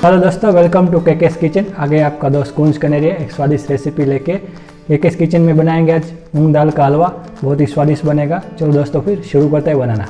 हेलो दोस्तों, welcome to केकेस किचन। आगे आपका दोस्त कुंज कनेरिया एक स्वादिष्ट रेसिपी लेके केकेस किचन में बनाएंगे आज मूंग दाल का हलवा। बहुत ही स्वादिष्ट बनेगा। चलो दोस्तों फिर शुरू करते हैं बनाना।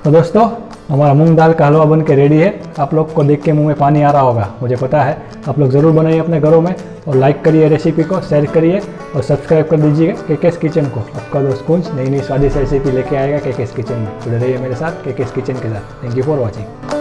तो दोस्तों हमारा मूंग दाल का हलवा बन के रेडी है। आप लोग को देख के मुंह में पानी आ रहा होगा, मुझे पता है। आप लोग ज़रूर बनाइए अपने घरों में और लाइक करिए रेसिपी को, शेयर करिए और सब्सक्राइब कर दीजिएगा केकेस किचन को। आपका दोस्त कुंज नई नई स्वादिष्ट रेसिपी लेके आएगा केकेस किचन में। जुड़े रहिए मेरे साथ केकेस किचन के साथ। Thank you for watching.